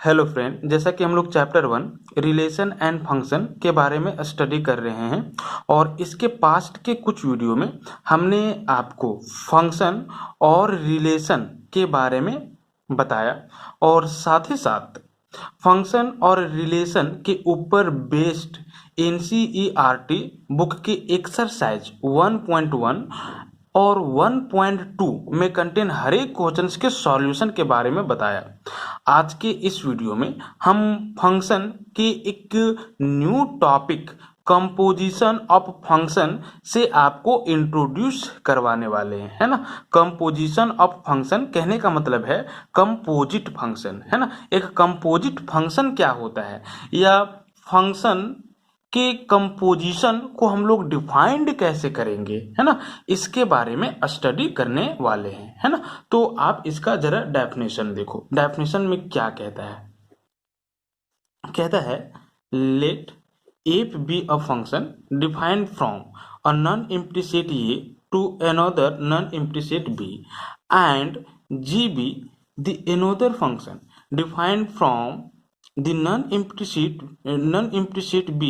Hello friend, जैसा कि हम लोग चैप्टर 1 रिलेशन एंड फंक्शन के बारे में स्टडी कर रहे हैं और इसके पास्ट के कुछ वीडियो में हमने आपको फंक्शन और रिलेशन के बारे में बताया और साथ ही साथ फंक्शन और रिलेशन के ऊपर बेस्ड एनसीईआरटी बुक के एक्सरसाइज 1.1 और 1.2 में कंटेन हर एक क्वेश्चंस के सॉल्यूशन के बारे में बताया। आज के इस वीडियो में हम फंक्शन के एक new topic composition of function से आपको इंट्रोड्यूस करवाने वाले हैं, है ना। कंपोजिशन ऑफ फंक्शन कहने का मतलब है कंपोजिट फंक्शन, है ना। एक कंपोजिट फंक्शन क्या होता है या फंक्शन के कंपोजिशन को हम लोग डिफाइंड कैसे करेंगे, है ना, इसके बारे में स्टडी करने वाले हैं, है ना। तो आप इसका जरा डेफिनेशन देखो। डेफिनेशन में क्या कहता है let F be a function defined from a non empty set A to another non empty set B and G be the another function defined from the non-empty set B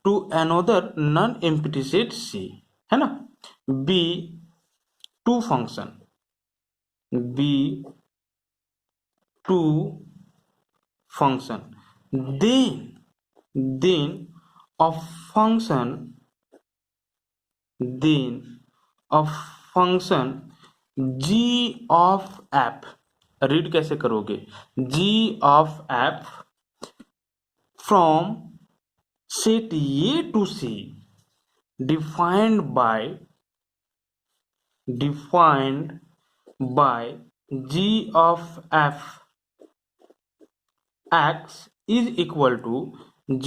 to another non-empty set C, है ना। B two function B two function then of function G of f, read कैसे करोगे, G of f from set A to C defined by G of f x is equal to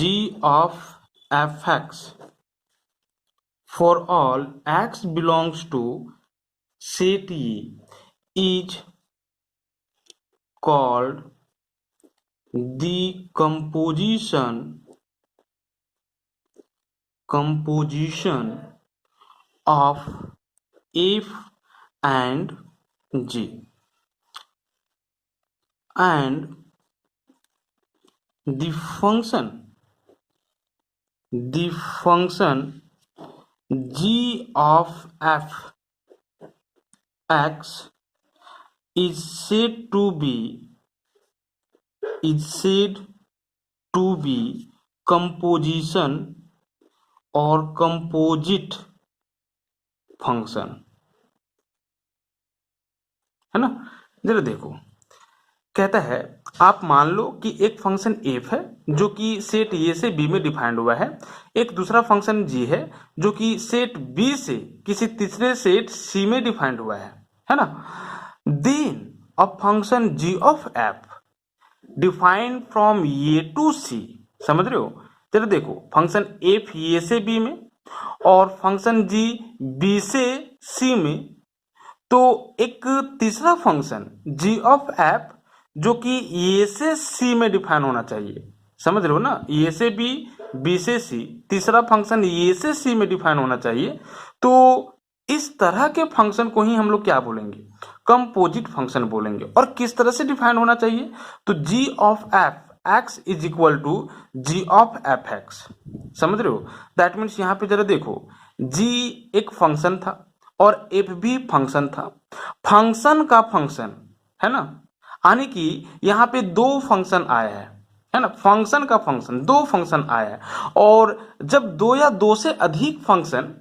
G of fx for all x belongs to set A is called the composition of f and g, and the function g of f x is said to be composition और composite function, है ना। जरा देखो, कहता है आप मान लो कि एक फंक्शन f है जो कि सेट ए से बी में डिफाइंड हुआ है, एक दूसरा फंक्शन g है जो कि सेट बी से किसी तीसरे सेट c में डिफाइंड हुआ है ना। Then a function g of f defined from A to C, समझ रहे हो। चलो देखो, फंक्शन एफ ए से बी में और फंक्शन जी बी से सी में, तो एक तीसरा फंक्शन जी ऑफ एफ जो कि ए से सी में डिफाइन होना चाहिए, समझ रहे हो ना। ए से बी, बी से सी, तीसरा फंक्शन ए से सी में डिफाइन होना चाहिए। तो इस तरह के फंक्शन को ही हम लोग क्या बोलेंगे, कंपोजिट फंक्शन बोलेंगे। और किस तरह से डिफाइन होना चाहिए, तो G of F X is equal to G of F X, समझ रहे हो। दैट मीन्स यहाँ पे जरा देखो, जी एक फंक्शन था और एफ भी फंक्शन था, फंक्शन का फंक्शन, है ना। यानी कि यहाँ पे दो फंक्शन आया है ना, फंक्शन का फंक्शन, दो फंक्शन आया है। और जब दो या दो से अधिक फंक्शन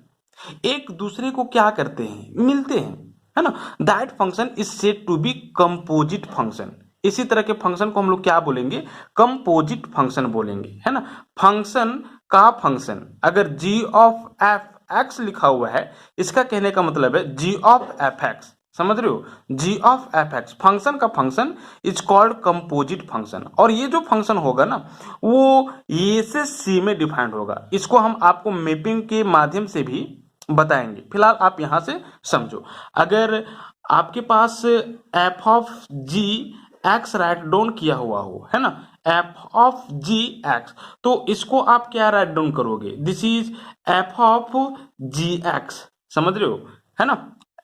एक दूसरे को क्या करते हैं, मिलते हैं, है ना, that function is said to be composite function. इसी तरह के फंक्शन को हम लोग क्या बोलेंगे, कंपोजिट फंक्शन बोलेंगे, है ना। फंक्शन का फंक्शन अगर g ऑफ एफ एक्स लिखा हुआ है, इसका कहने का मतलब है g ऑफ एफ एक्स, समझ रहे हो, g of F X function का function is called composite function. और ये जो फंक्शन होगा ना, वो ए से सी में डिफाइंड होगा। इसको हम आपको मैपिंग के माध्यम से भी बताएंगे, फिलहाल आप यहां से समझो। अगर आपके पास F of G X write down किया हुआ हो, है ना, एफ ऑफ जी एक्स, तो इसको आप क्या राइट डाउन करोगे, this is F of G X, समझ रहे हो, है ना।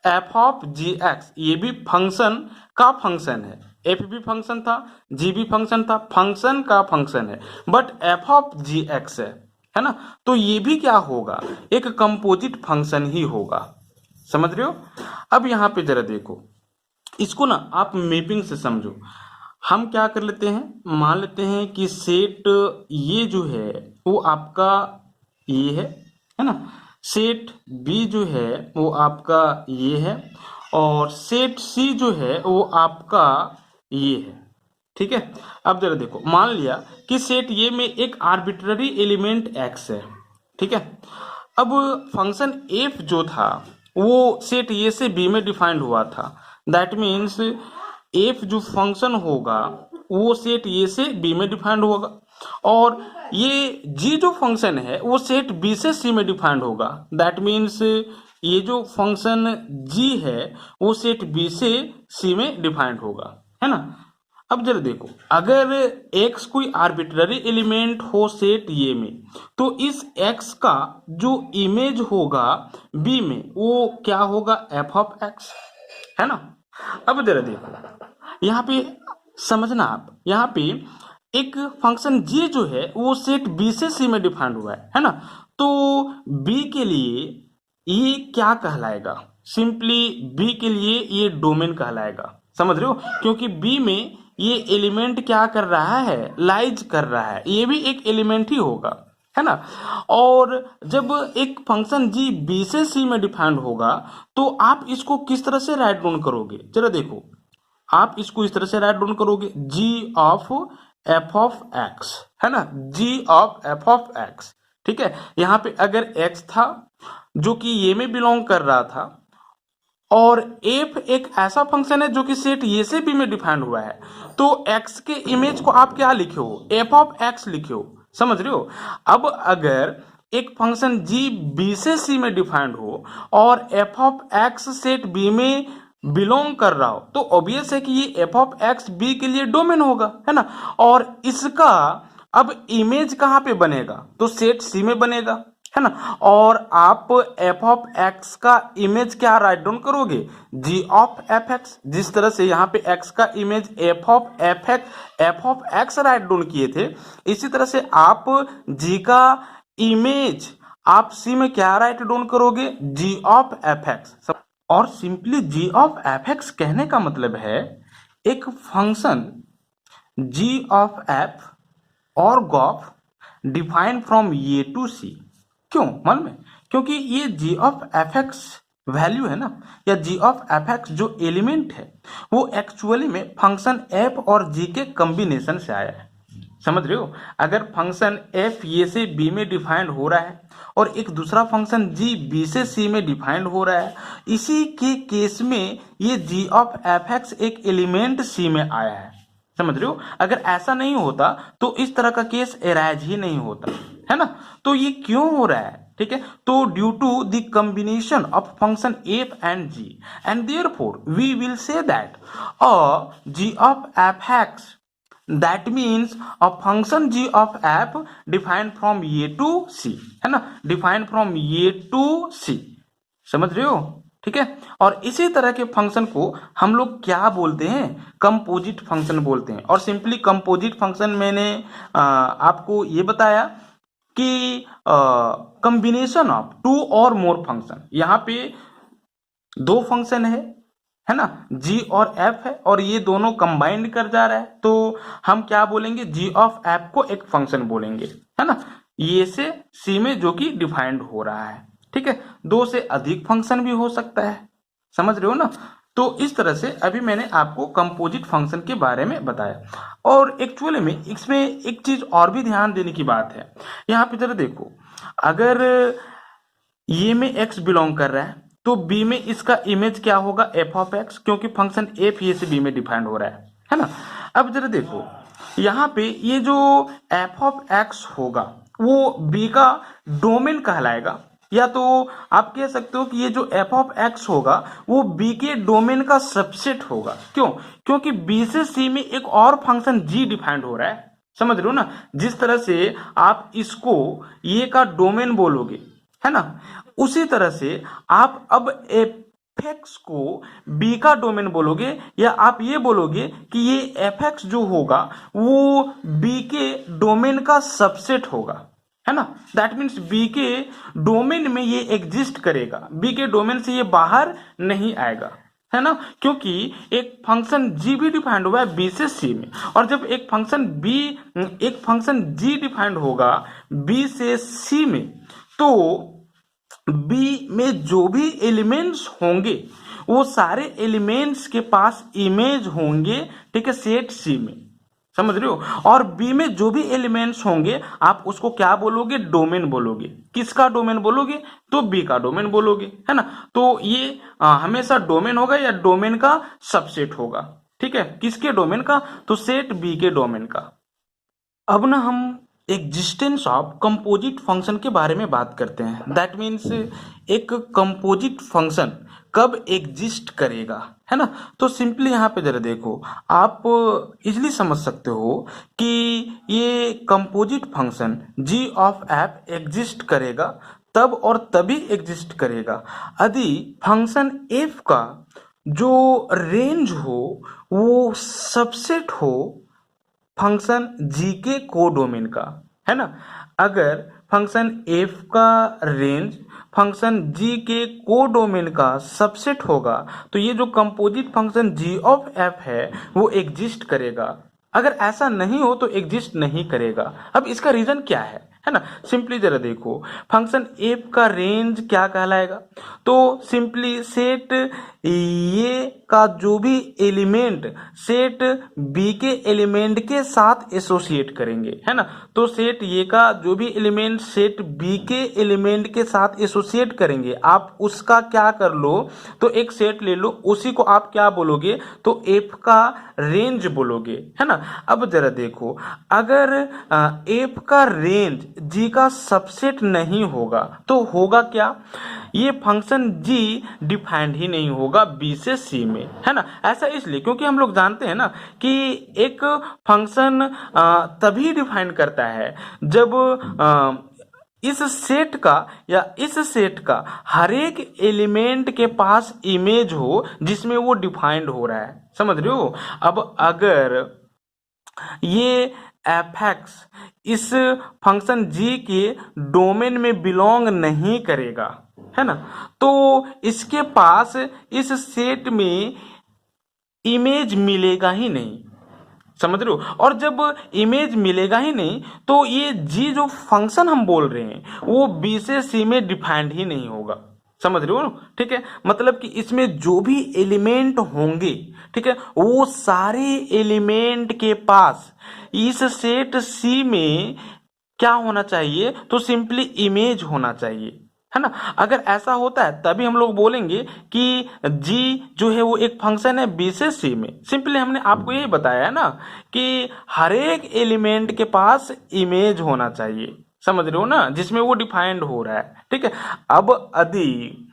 एफ ऑफ जी एक्स ये भी फंक्शन का फंक्शन है, एफ भी फंक्शन था, जी भी फंक्शन था, फंक्शन का फंक्शन है, but F of G X है ना, तो ये भी क्या होगा, एक कंपोजिट फंक्शन ही होगा। समझ रहे हो? अब यहाँ पे जरा देखो, इसको ना आप मैपिंग से समझो। हम क्या कर लेते हैं, मान लेते हैं कि सेट ये जो है वो आपका ये है ना, सेट बी जो है वो आपका ये है, और सेट सी जो है वो आपका ये है। ठीक है, अब जरा देखो, मान लिया कि सेट ये में एक आर्बिट्ररी एलिमेंट एक्स है। ठीक है, अब फंक्शन एफ जो था वो सेट ए से बी में डिफाइंड हुआ था। दैट मीन्स एफ जो फंक्शन होगा वो सेट ए से बी में डिफाइंड होगा, और ये जी जो फंक्शन है वो सेट बी से सी में डिफाइंड होगा। दैट मीन्स ये जो फंक्शन जी है वो सेट बी से सी में डिफाइंड होगा, है ना। अब जरा देखो, अगर x कोई आर्बिट्ररी एलिमेंट हो सेट ये में, तो इस x का जो इमेज होगा b में वो क्या होगा, f ऑफ x, है ना। अब जरा देखो, यहाँ पे समझना आप, यहाँ पे एक फंक्शन g जो है वो सेट b से c में डिफाइंड हुआ है ना, तो b के लिए ये क्या कहलाएगा, सिंपली b के लिए ये डोमेन कहलाएगा। समझ रहे हो, क्योंकि b में ये एलिमेंट क्या कर रहा है, लाइज कर रहा है, ये भी एक एलिमेंट ही होगा, है ना। और जब एक फंक्शन जी बी से सी में डिफाइंड होगा तो आप इसको किस तरह से राइट डाउन करोगे, जरा देखो, आप इसको इस तरह से राइट डाउन करोगे, G of F of X, है ना, जी ऑफ एफ ऑफ एक्स। ठीक है, यहाँ पे अगर एक्स था जो कि ये में बिलोंग कर रहा था, और एफ एक ऐसा फंक्शन है जो कि सेट ये से बी में डिफाइंड हुआ है, तो एक्स के इमेज को आप क्या लिखे हो, एफ ऑफ एक्स लिखे हो। समझ रहे हो? अब अगर एक फंक्शन जी बी से सी में डिफाइंड हो और F of X set B में बिलोंग कर रहा हो, तो ऑब्वियस है कि ये एफ ऑफ एक्स बी के लिए डोमेन होगा, है ना। और इसका अब इमेज कहाँ पे बनेगा, तो सेट सी में बनेगा, है ना। और आप एफ ऑफ एक्स का इमेज क्या राइट डाउन करोगे, जी ऑफ एफ एक्स, जिस तरह से यहाँ पे एक्स का image F of x write down किए थे, इसी तरह से आप जी का इमेज आप सी में क्या राइट डाउन करोगे, जी ऑफ एफ एक्स। और simply G of F X कहने का मतलब है एक फंक्शन जी ऑफ एफ और g of define from A to C. क्यों मालूम है, क्योंकि ये G of F X value है ना, या जी ऑफ एफ एक्स जो एलिमेंट है वो एक्चुअली में फंक्शन एफ और जी के कॉम्बिनेशन से आया है। समझ रहे हो, अगर फंक्शन एफ ये से बी में डिफाइंड हो रहा है और एक दूसरा फंक्शन जी बी से सी में डिफाइंड हो रहा है, इसी के केस में ये जी ऑफ एफ एक्स एक एलिमेंट सी में आया है। समझ रहे हो, अगर ऐसा नहीं होता तो इस तरह का केस एराइज ही नहीं होता, है ना। तो ये क्यों हो रहा है, ठीक है, तो due to the combination of function F and G, and therefore we will say that a G of F X, that means a function G of F defined from A to C, है ना, defined from A to C. समझ रहे हो, ठीक है। और इसी तरह के फंक्शन को हम लोग क्या बोलते हैं, कंपोजिट फंक्शन बोलते हैं। और सिंपली कंपोजिट फंक्शन मैंने आपको ये बताया कि कॉम्बिनेशन ऑफ टू और मोर फंक्शन, यहाँ पे दो फंक्शन है ना, जी और एफ है, और ये दोनों कंबाइंड कर जा रहा है, तो हम क्या बोलेंगे, जी ऑफ एफ को एक फंक्शन बोलेंगे, है ना, ये से सी में जो कि डिफाइंड हो रहा है। ठीक है, दो से अधिक फंक्शन भी हो सकता है। समझ रहे हो ना। तो इस तरह से अभी मैंने आपको कंपोजिट फंक्शन के बारे में बताया। और एक्चुअली में इसमें एक चीज और भी ध्यान देने की बात है, यहाँ पे जरा देखो, अगर ये में x बिलोंग कर रहा है तो b में इसका इमेज क्या होगा, f ऑफ x, क्योंकि फंक्शन f ये से b में डिफाइंड हो रहा है ना। अब जरा देखो, यहाँ पे ये जो f ऑफ x होगा वो b का डोमेन कहलाएगा, या तो आप कह सकते हो कि ये जो f ऑफ x होगा वो b के डोमेन का सबसेट होगा। क्यों, क्योंकि b से c में एक और फंक्शन g डिफाइंड हो रहा है। समझ रहे हो ना, जिस तरह से आप इसको ये का डोमेन बोलोगे, है ना, उसी तरह से आप अब एफ एक्स को बी का डोमेन बोलोगे, या आप ये बोलोगे कि ये एफ एक्स जो होगा वो बी के डोमेन का सबसेट होगा, है ना। दैट मीन्स बी के डोमेन में ये एग्जिस्ट करेगा, बी के डोमेन से ये बाहर नहीं आएगा, है ना। क्योंकि एक फंक्शन जी भी डिफाइंड हुआ है बी से सी में, और जब एक फंक्शन जी डिफाइंड होगा बी से सी में, तो बी में जो भी एलिमेंट्स होंगे वो सारे एलिमेंट्स के पास इमेज होंगे, ठीक है, सेट सी में, समझ रहे हो। और बी में जो भी एलिमेंट्स होंगे आप उसको क्या बोलोगे, डोमेन बोलोगे। किसका डोमेन बोलोगे, तो बी का डोमेन बोलोगे, है ना। तो ये हमेशा डोमेन होगा या डोमेन का सबसेट होगा, ठीक है। किसके डोमेन का, तो सेट बी के डोमेन का। अब ना हम एग्जिस्टेंस ऑफ कंपोजिट फंक्शन के बारे में बात करते हैं। दैट मीन्स एक कंपोजिट फंक्शन कब एग्जिस्ट करेगा, है ना। तो सिंपली यहाँ पे जरा देखो, आप इजली समझ सकते हो कि ये composite function G of F exist करेगा तब और तभी एग्जिस्ट करेगा यदि फंक्शन एफ का जो रेंज हो वो सबसेट हो फंक्शन जी के कोडोमेन का, है ना। अगर फंक्शन एफ का रेंज फंक्शन जी के कोडोमेन का सबसेट होगा तो ये जो composite function G of F है वो एग्जिस्ट करेगा। अगर ऐसा नहीं हो तो एग्जिस्ट नहीं करेगा। अब इसका रीजन क्या है ना। सिंपली जरा देखो, फंक्शन एफ का रेंज क्या कहलाएगा, तो सिंपली सेट ये का जो भी एलिमेंट सेट बी के एलिमेंट के साथ एसोसिएट करेंगे, है ना। तो सेट ये का जो भी एलिमेंट सेट बी के एलिमेंट के साथ एसोसिएट करेंगे, आप उसका क्या कर लो, तो एक सेट ले लो, उसी को आप क्या बोलोगे, तो एफ का रेंज बोलोगे, है ना। अब जरा देखो, अगर एफ का रेंज जी का सबसेट नहीं होगा तो होगा क्या, ये फंक्शन जी डिफाइंड ही नहीं होगा बी से सी में, है ना। ऐसा इसलिए क्योंकि हम लोग जानते हैं ना कि एक फंक्शन तभी डिफाइन करता है जब इस सेट का या इस सेट का हर एक एलिमेंट के पास इमेज हो जिसमें वो डिफाइंड हो रहा है, समझ रहे हो। अब अगर ये एफ एक्स इस फंक्शन जी के डोमेन में बिलोंग नहीं करेगा, है ना, तो इसके पास इस सेट में इमेज मिलेगा ही नहीं, समझ रहे हो। और जब इमेज मिलेगा ही नहीं तो ये जी जो फंक्शन हम बोल रहे हैं वो बी से सी में डिफाइंड ही नहीं होगा, समझ रहे हो, ठीक है। मतलब कि इसमें जो भी एलिमेंट होंगे, ठीक है, वो सारे एलिमेंट के पास इस सेट सी में क्या होना चाहिए, तो सिंपली इमेज होना चाहिए, है ना। अगर ऐसा होता है तभी हम लोग बोलेंगे कि जी जो है वो एक फंक्शन है बी से सी में। सिंपली हमने आपको यही बताया है ना कि हर एक एलिमेंट के पास इमेज होना चाहिए, समझ रहे हो ना, जिसमें वो डिफाइंड हो रहा है, ठीक है। अब यदि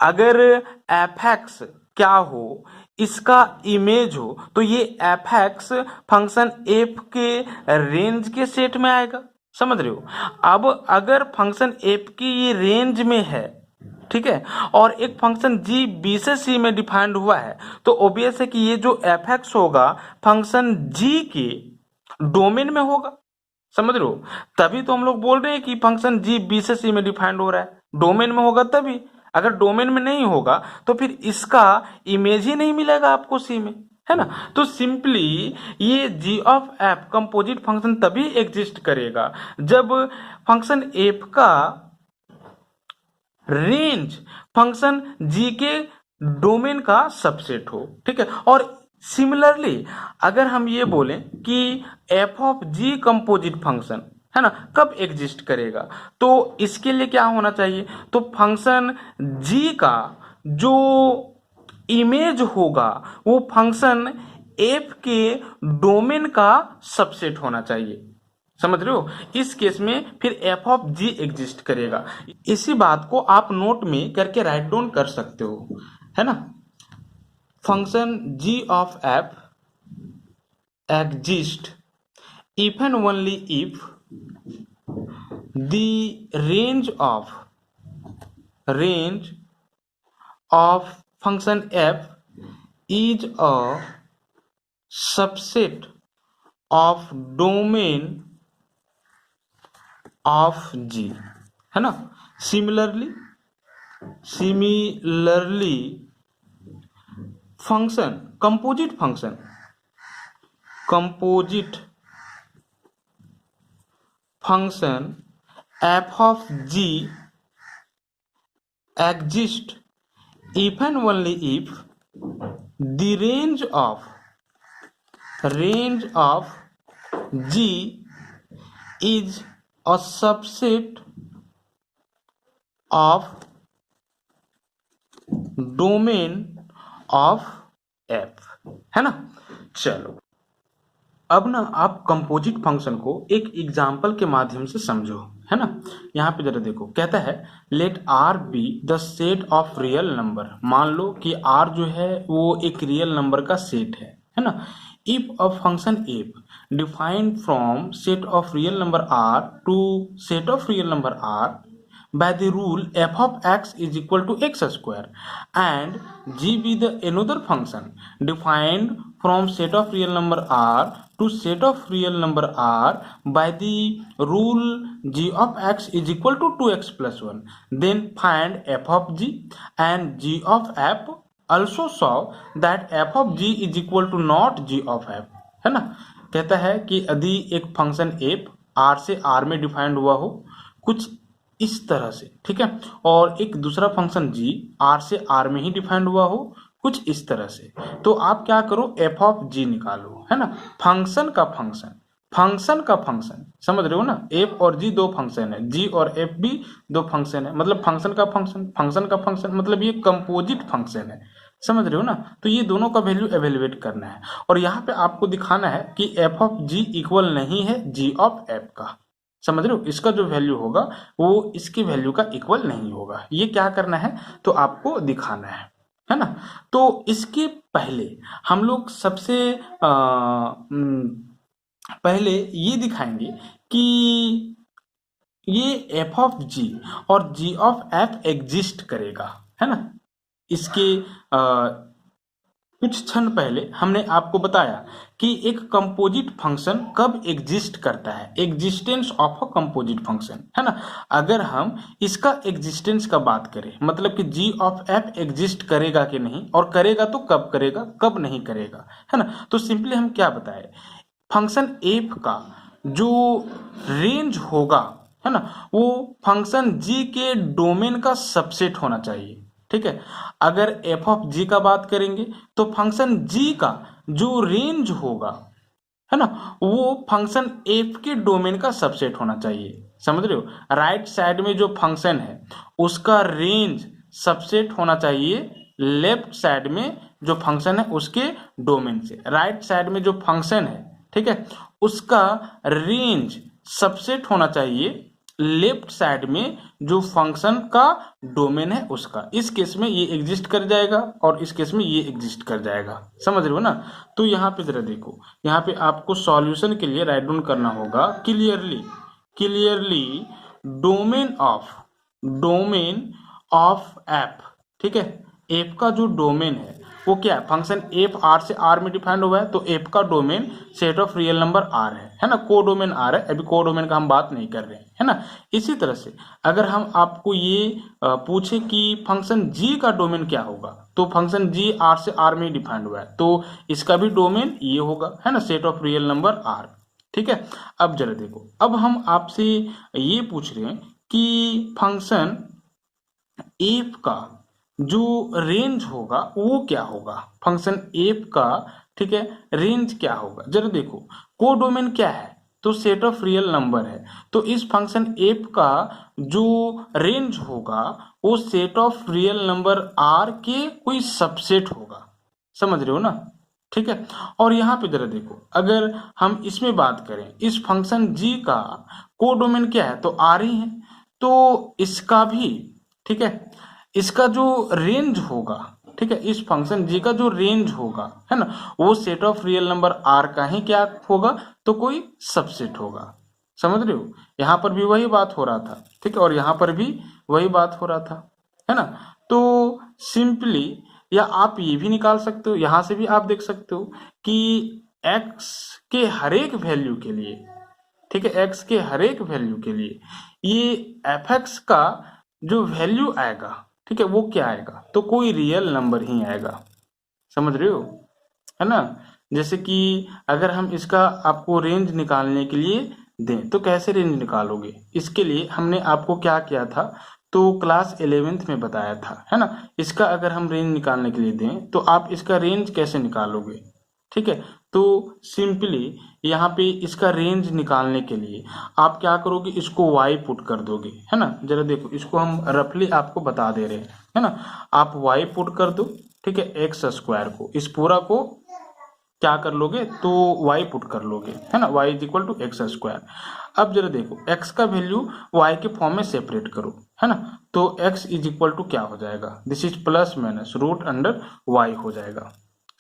अगर एफ एक्स क्या हो, इसका इमेज हो, तो ये एफ एक्स फंक्शन एफ के रेंज के सेट में आएगा, समझ रहे हो। अब अगर फंक्शन एफ की ये रेंज में है, ठीक है, और एक फंक्शन जी बी से सी में डिफाइंड हुआ है, तो ऑब्वियस है कि ये जो एफ एक्स होगा फंक्शन जी के डोमेन में होगा, समझ रहे हो। तभी तो हम लोग बोल रहे हैं कि फंक्शन जी बी से सी में डिफाइंड हो रहा है, डोमेन में होगा तभी। अगर डोमेन में नहीं होगा तो फिर इसका इमेज ही नहीं मिलेगा आपको सी में, है ना। तो सिंपली ये G of F composite function तभी एग्जिस्ट करेगा जब फंक्शन एफ का रेंज फंक्शन जी के डोमेन का सबसेट हो, ठीक है। और सिमिलरली अगर हम ये बोलें कि F of G composite function, है ना, कब एग्जिस्ट करेगा, तो इसके लिए क्या होना चाहिए, तो फंक्शन जी का जो इमेज होगा वो फंक्शन एफ के डोमेन का सबसेट होना चाहिए, समझ रहे हो। इस केस में फिर एफ ऑफ जी एग्जिस्ट करेगा। इसी बात को आप नोट में करके राइट डाउन कर सकते हो, है ना। Function G of F exist if and only if the range of function f is a subset of domain of g, है ना। Similarly function composite function f of g exist if and only if the range of g is a subset of domain of f, है ना। चलो अब ना आप composite function को एक एग्जाम्पल के माध्यम से समझो, है ना। यहाँ पे जरा देखो, कहता है let r be the set of real number. मान लो कि r जो है वो एक रियल नंबर का सेट है ना। If a function f defined from set of real number r to set of real number r by the rule f of x is equal to x square and g be the another function defined from set of real number r to set of real number r by the rule g of x is equal to 2x plus 1, then find f of g and g of f. Also show that f of g is equal to not g of f, है ना। कहता है कि यदि एक function f r से r में defined हुआ हो कुछ इस तरह से, ठीक है, और एक दूसरा फंक्शन g r से r में ही डिफाइंड हुआ हो कुछ इस तरह से, तो आप क्या करो f ऑफ g निकालो, है ना। फंक्शन का फंक्शन समझ रहे हो ना। f और g दो फंक्शन है, g और f भी दो फंक्शन है, मतलब फंक्शन का फंक्शन मतलब ये कंपोजिट फंक्शन है, समझ रहे हो ना। तो ये दोनों का वैल्यू एवेल्युएट करना है और यहाँ पे आपको दिखाना है कि f ऑफ g इक्वल नहीं है g ऑफ f का, समझ रहे हो। इसका जो वैल्यू होगा वो इसके वैल्यू का इक्वल नहीं होगा। ये क्या करना है तो आपको दिखाना है ना। तो इसके पहले हम लोग सबसे पहले ये दिखाएंगे कि ये f ऑफ g और g ऑफ f एग्जिस्ट करेगा, है ना। इसके कुछ क्षण पहले हमने आपको बताया कि एक कंपोजिट फंक्शन कब एग्जिस्ट करता है, existence of a composite function, है ना। अगर हम इसका एग्जिस्टेंस का बात करें, मतलब कि g ऑफ f एग्जिस्ट करेगा कि नहीं, और करेगा तो कब करेगा, कब नहीं करेगा, है ना। तो सिंपली हम क्या बताए, फंक्शन f का जो रेंज होगा, है ना, वो फंक्शन g के डोमेन का सबसेट होना चाहिए, ठीक है। अगर f ऑफ g का बात करेंगे तो फंक्शन g का जो रेंज होगा, है ना, वो फंक्शन f के डोमेन का सबसेट होना चाहिए, समझ रहे हो। राइट साइड में जो फंक्शन है उसका रेंज सबसेट होना चाहिए लेफ्ट साइड में जो फंक्शन है उसके डोमेन से। राइट साइड में जो फंक्शन है, ठीक है, उसका रेंज सबसेट होना चाहिए लेफ्ट साइड में जो फंक्शन का डोमेन है उसका। इस केस में ये एग्जिस्ट कर जाएगा और इस केस में ये एग्जिस्ट कर जाएगा, समझ रहे हो ना। तो यहाँ पे जरा देखो, यहाँ पे आपको सॉल्यूशन के लिए राइट डाउन करना होगा क्लियरली डोमेन ऑफ एफ, ठीक है। एफ का जो डोमेन है वो क्या है, फंक्शन एफ आर से आर में डिफाइंड हुआ है, तो एफ का domain set of real number R है ना। को डोमेन आर है, अभी को डोमेन का हम बात नहीं कर रहे हैं, है ना। इसी तरह से अगर हम आपको ये पूछे कि फंक्शन जी का डोमेन क्या होगा, तो फंक्शन जी आर से आर में डिफाइंड हुआ है, तो इसका भी डोमेन ये होगा, है ना, set of real number R, ठीक है। अब जरा देखो, अब हम आपसे ये पूछ रहे हैं कि फंक्शन एफ का जो रेंज होगा वो क्या होगा, फंक्शन एफ का, ठीक है, रेंज क्या होगा। जरा देखो, को डोमेन क्या है तो सेट ऑफ रियल नंबर है, तो इस फंक्शन एफ का जो रेंज होगा वो set of real number R के कोई सबसेट होगा, समझ रहे हो ना, ठीक है। और यहाँ पे जरा देखो, अगर हम इसमें बात करें, इस फंक्शन जी का को डोमेन क्या है तो आर ही है, तो इसका भी, ठीक है, इसका जो रेंज होगा, ठीक है, इस फंक्शन जी का जो रेंज होगा, है ना, वो set of real number R का ही क्या होगा तो कोई सबसेट होगा, समझ रहे हो। यहाँ पर भी वही बात हो रहा था, ठीक है, और यहाँ पर भी वही बात हो रहा था, है ना। तो सिंपली, या आप ये भी निकाल सकते हो, यहां से भी आप देख सकते हो कि x के हर एक वैल्यू के लिए, ठीक है, x के हर एक वैल्यू के लिए ये fx का जो वैल्यू आएगा, ठीक है, वो क्या आएगा, तो कोई रियल नंबर ही आएगा। समझ रहे हो, है ना। जैसे कि अगर हम इसका आपको रेंज निकालने के लिए दें तो कैसे रेंज निकालोगे, इसके लिए हमने आपको क्या किया था, तो क्लास 11th में बताया था, है ना। इसका अगर हम रेंज निकालने के लिए दें तो आप इसका रेंज कैसे निकालोगे, ठीक है। तो सिंपली यहाँ पे इसका रेंज निकालने के लिए आप क्या करोगे, इसको y पुट कर दोगे, है ना। जरा देखो, इसको हम रफली आपको बता दे रहे हैं, है ना। आप y पुट कर दो, ठीक है, एक्स स्क्वायर को, इस पूरा को क्या कर लोगे, तो y पुट कर लोगे, है ना, y is equal to X square. अब जरा देखो, x का वैल्यू y के फॉर्म में सेपरेट करो, है ना, तो x इज इक्वल टू क्या हो जाएगा, this is plus minus root under y हो जाएगा।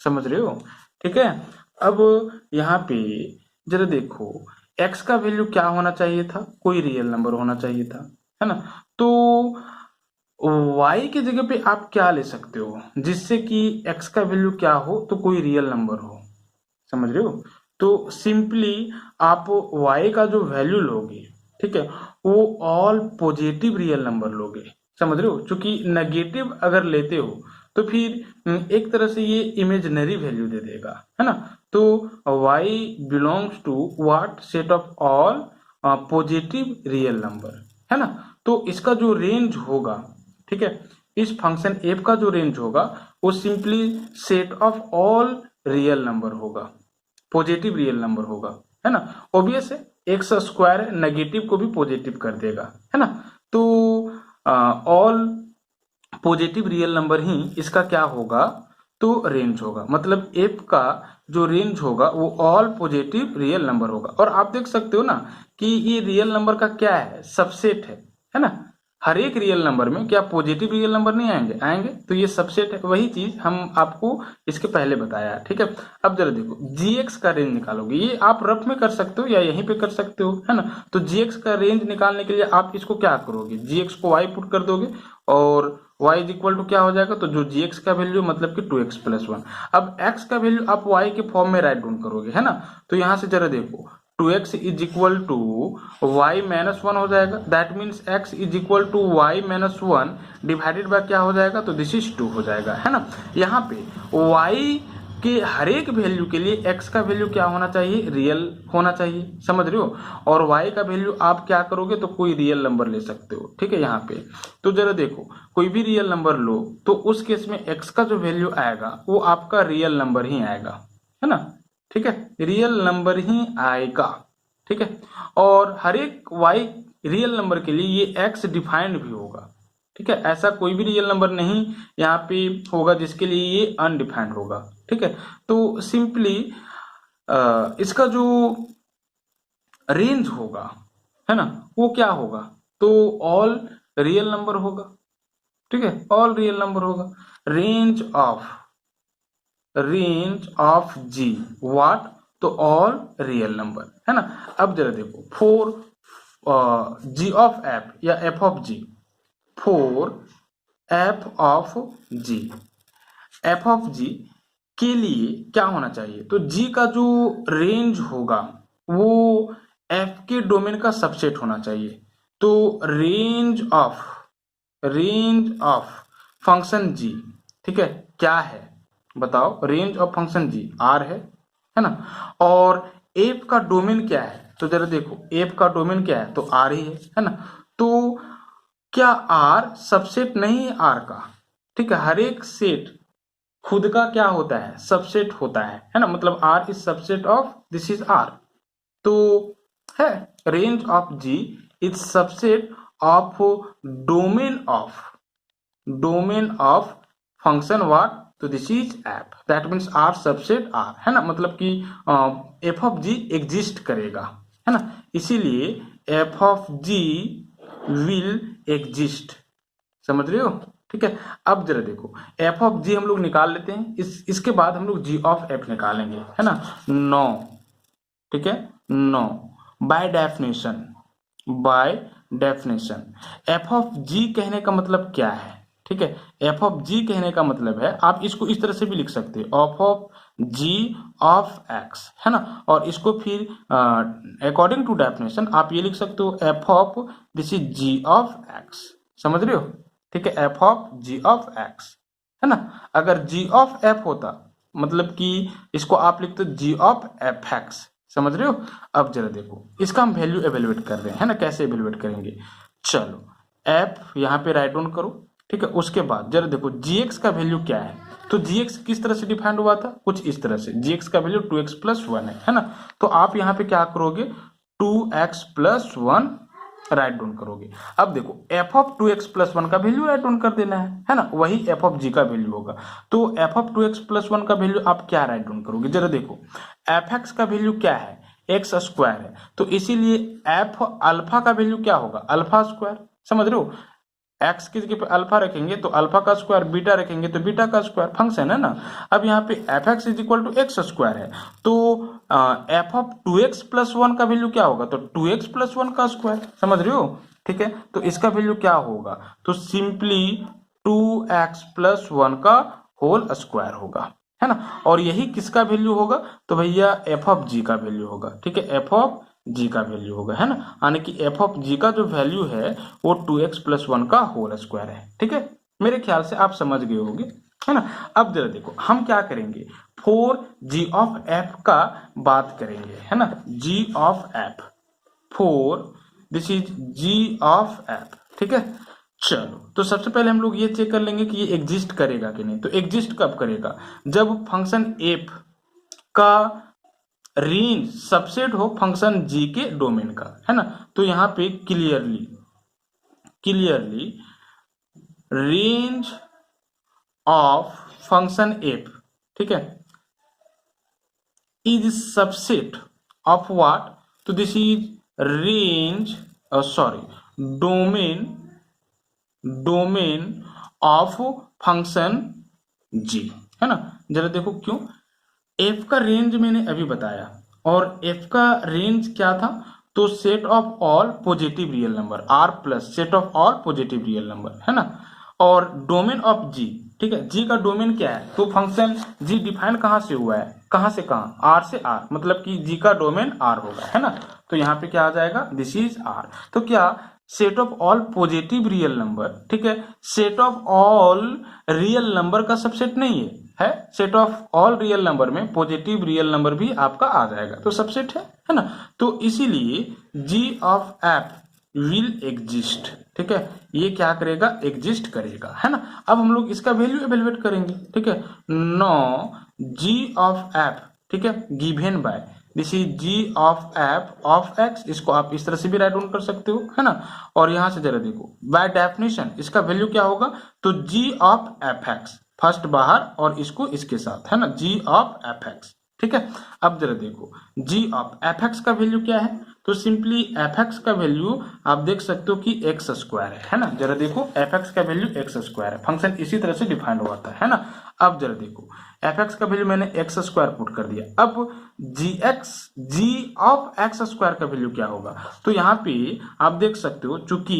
समझ रहे हो, ठीक है। अब यहाँ पे जरा देखो, x का वैल्यू क्या होना चाहिए था, कोई रियल नंबर होना चाहिए था, है ना। तो y की जगह पे आप क्या ले सकते हो जिससे कि x का वैल्यू क्या हो, तो कोई रियल नंबर हो। समझ रहे हो, तो सिंपली आप y का जो वैल्यू लोगे, ठीक है, वो ऑल पॉजिटिव रियल नंबर लोगे। समझ रहे हो, क्योंकि नेगेटिव अगर लेते हो तो फिर एक तरह से ये इमेजिनरी वैल्यू दे देगा, है ना। तो y belongs to what, set of all positive real number, है ना। तो इसका जो रेंज होगा, ठीक है, इस फंक्शन f का जो रेंज होगा वो simply set of all real number होगा, पॉजिटिव रियल नंबर होगा, है ना। ऑब्वियस है, एक्स स्क्वायर है, नेगेटिव को भी पॉजिटिव कर देगा, है ना। तो ऑल पॉजिटिव रियल नंबर ही इसका क्या होगा, तो रेंज होगा। मतलब एफ का जो रेंज होगा वो ऑल पॉजिटिव रियल नंबर होगा। और आप देख सकते हो ना कि ये रियल नंबर का क्या है, सबसेट है ना। हर एक रियल नंबर में क्या पॉजिटिव रियल नंबर नहीं आएंगे, आएंगे, तो ये सबसेट है। वही चीज हम आपको इसके पहले बताया, ठीक है। अब जरा देखो, जीएक्स का रेंज निकालोगे, ये आप रफ में कर सकते हो या यहीं पे कर सकते हो, है ना। तो जीएक्स का रेंज निकालने के लिए आप इसको क्या करोगे, जीएक्स को वाई पुट कर दोगे और y इज इक्वल टू क्या हो जाएगा, तो जो gx का वैल्यू मतलब कि 2x प्लस 1। अब x का वैल्यू आप y के फॉर्म में राइट डाउन करोगे, है ना। तो यहां से जरा देखो, 2x is equal to y minus 1 हो जाएगा, that means x is equal to y minus 1 divided by क्या हो जाएगा, तो दिस इज 2 हो जाएगा, है ना। यहाँ पे y कि हर एक वैल्यू के लिए x का वैल्यू क्या होना चाहिए, रियल होना चाहिए। समझ रहे हो, और y का वैल्यू आप क्या करोगे, तो कोई रियल नंबर ले सकते हो, ठीक है। यहाँ पे तो जरा देखो, कोई भी रियल नंबर लो तो उस केस में x का जो वैल्यू आएगा वो आपका रियल नंबर ही आएगा, है ना, ठीक है, रियल नंबर ही आएगा, ठीक है। और हर एक y रियल नंबर के लिए ये x डिफाइंड भी होगा, ठीक है। ऐसा कोई भी रियल नंबर नहीं यहाँ पे होगा जिसके लिए ये अनडिफाइंड होगा, ठीक है। तो सिंपली इसका जो रेंज होगा, है ना, वो क्या होगा, तो ऑल रियल नंबर होगा, ठीक है, ऑल रियल नंबर होगा। रेंज ऑफ जी व्हाट, तो ऑल रियल नंबर, है ना। अब जरा देखो, फॉर जी ऑफ एफ या F of G, for F of G, F of G के लिए क्या होना चाहिए, तो जी का जो रेंज होगा वो एफ के डोमेन का सबसेट होना चाहिए। तो रेंज ऑफ फंक्शन जी, ठीक है, क्या है बताओ, range of function G R है ना। और एफ का डोमेन क्या है, तो जरा देखो एफ का डोमेन क्या है, तो आर ही है ना। तो क्या आर सबसेट नहीं है आर का, ठीक है, हर एक सेट खुद का क्या होता है, सबसेट होता है ना। मतलब R is subset of this is R, तो है range of G is subset of domain of function what, तो this is F, that means R subset R, है ना। मतलब कि एफ ऑफ जी एग्जिस्ट करेगा, है ना, इसीलिए F of G will exist. समझ रहे हो, ठीक है। अब जरा देखो, एफ ऑफ जी हम लोग निकाल लेते हैं, इसके बाद हम लोग जी ऑफ एफ निकालेंगे, है ना। नो, ठीक है, no, by definition F of G कहने का मतलब क्या है, ठीक है। एफ ऑफ जी कहने का मतलब है आप इसको इस तरह से भी लिख सकते हो, F of G of X, है ना। और इसको फिर अकॉर्डिंग टू डेफिनेशन आप ये लिख सकते हो F of this is G of X, समझ रहे हो, ठीक है, F of G of X, है ना। अगर जी ऑफ एफ होता मतलब कि इसको आप लिखते हो जी ऑफ एफ एक्स, समझ रहे हो। अब जरा देखो इसका हम वैल्यू एवेलुएट कर रहे हैं, है ना, कैसे एवेलुएट करेंगे। चलो एफ यहाँ पे राइट डाउन करो, ठीक है। उसके बाद जरा देखो gx का वैल्यू क्या है, तो gx किस तरह से डिफाइंड हुआ था, कुछ इस तरह से, gx का वैल्यू 2x प्लस 1 है ना। तो आप यहाँ पे क्या करोगे 2x प्लस 1 राइट डाउन करोगे। अब देखो एफ ऑफ 2x प्लस 1 का वैल्यू राइट डाउन कर देना है ना, वही एफ ऑफ जी का वैल्यू होगा। तो एफ ऑफ 2x प्लस 1 का वैल्यू आप क्या राइट डाउन करोगे, जरा देखो एफ एक्स का वैल्यू क्या है, एक्स स्क्वायर है, तो इसीलिए एफ अल्फा का वैल्यू क्या होगा, अल्फा स्क्वायर, समझ रहे हो। एक्स की जगह पे अल्फा रखेंगे तो अल्फा का स्क्वायर, बीटा रखेंगे तो बीटा का स्क्वायर, फंक्शन है ना। अब यहाँ पे F X is equal to X square है, तो एफ ऑफ 2x प्लस 1 का वैल्यू क्या होगा, तो 2x प्लस 1 का स्क्वायर, समझ रहे हो, ठीक है। तो इसका वैल्यू क्या होगा, तो सिंपली 2x प्लस 1 का होल स्क्वायर होगा, है ना। और यही किसका वैल्यू होगा, तो भैया एफ ऑफ जी का वैल्यू होगा, ठीक है, एफ ऑफ जी का वैल्यू होगा, है ना। यानी कि एफ ऑफ जी का जो वैल्यू है वो 2x प्लस 1 का होल स्क्वायर है, ठीक है। मेरे ख्याल से आप समझ गए होंगे, है ना। अब जरा देखो हम क्या करेंगे, 4g ऑफ f का बात करेंगे, है ना, g of f, 4 this is g of f, ठीक है। चलो तो सबसे पहले हम लोग ये चेक कर लेंगे कि ये एग्जिस्ट करेगा कि नहीं। तो एग्जिस्ट कब करेगा, जब फंक्शन f का रेंज सबसेट हो फंक्शन g के डोमेन का, है ना। तो यहाँ पे clearly range of function f, ठीक है, इज सबसेट ऑफ व्हाट, तो this is range domain of function g, है ना। जरा देखो क्यों, f का रेंज मैंने अभी बताया, और f का रेंज क्या था, तो set of all positive real number r plus set of all positive real number, है ना। और डोमेन ऑफ g, ठीक है, g का डोमेन क्या है, तो फंक्शन g डिफाइन कहां से हुआ है, कहां से कहां, r से r, मतलब कि g का डोमेन r होगा, है ना। तो यहाँ पे क्या आ जाएगा, दिस इज r। तो क्या set of all positive real number, ठीक है, set of all real number का सबसेट नहीं है set of all real number में पॉजिटिव रियल नंबर भी आपका आ जाएगा, तो सबसेट है ना। तो इसीलिए g of f will exist, ठीक है, ये क्या करेगा, एग्जिस्ट करेगा, है ना। अब हम लोग इसका वैल्यू एवेलुएट करेंगे, ठीक है। नो g ऑफ f, ठीक है, given by this is g of f of x, इसको आप इस तरह से भी राइट डाउन कर सकते हो, है ना। और यहां से जरा देखो बाय डेफिनेशन इसका वैल्यू क्या होगा, तो g ऑफ f(x), फर्स्ट बाहर और इसको इसके साथ, है ना, g ऑफ f(x), ठीक है। अब जरा देखो g ऑफ f(x) का वैल्यू क्या है, तो सिंपली f(x) का वैल्यू आप देख सकते हो कि एक्स स्क्वायर है ना। जरा देखो f(x) का वैल्यू एक्स स्क्वायर है, फंक्शन इसी तरह से डिफाइंड हुआ है ना। अब जरा देखो f(x) का वैल्यू मैंने एक्स स्क्वायर पुट कर दिया, अब g ऑफ x स्क्वायर का वैल्यू क्या होगा, तो यहाँ पे आप देख सकते हो चूंकि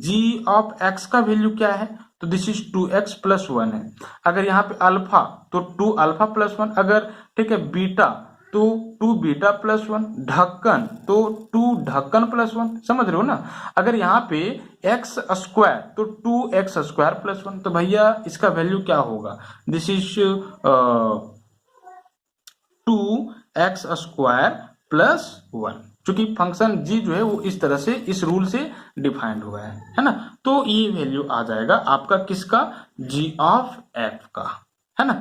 g ऑफ x का वैल्यू क्या है, तो दिस इज 2x प्लस 1 है। अगर यहाँ पे अल्फा तो 2 अल्फा प्लस 1, अगर ठीक है बीटा तो 2 बीटा प्लस 1, ढक्कन तो 2 ढक्कन प्लस 1, समझ रहे हो ना। अगर यहाँ पे एक्स स्क्वायर तो 2x स्क्वायर प्लस 1, तो भैया इसका वैल्यू क्या होगा, this is 2x square plus 1, क्योंकि फंक्शन g जो है वो इस तरह से इस रूल से डिफाइंड हुआ है ना। तो ये वैल्यू आ जाएगा आपका किसका, g ऑफ f का, है ना।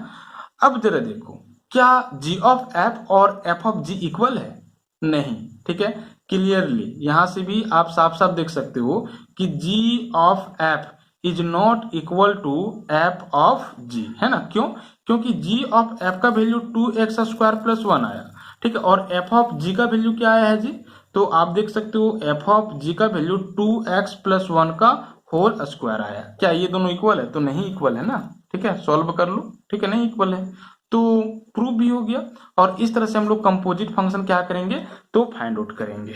अब जरा देखो क्या g ऑफ f और f ऑफ g इक्वल है, नहीं, ठीक है। क्लियरली यहां से भी आप साफ साफ देख सकते हो कि g of f is not equal to f of g, है ना। क्यों, क्योंकि g ऑफ f का वैल्यू 2x स्क्वायर प्लस 1 आया, ठीक है, और f ऑफ g का वैल्यू क्या आया है जी, तो आप देख सकते हो f ऑफ g का वैल्यू 2x प्लस 1 का होल स्क्वायर आया। क्या ये दोनों इक्वल है, तो नहीं इक्वल है ना, ठीक है, सॉल्व कर लो, ठीक है, नहीं इक्वल है, तो प्रूव भी हो गया। और इस तरह से हम लोग कंपोजिट फंक्शन क्या करेंगे, तो फाइंड आउट करेंगे।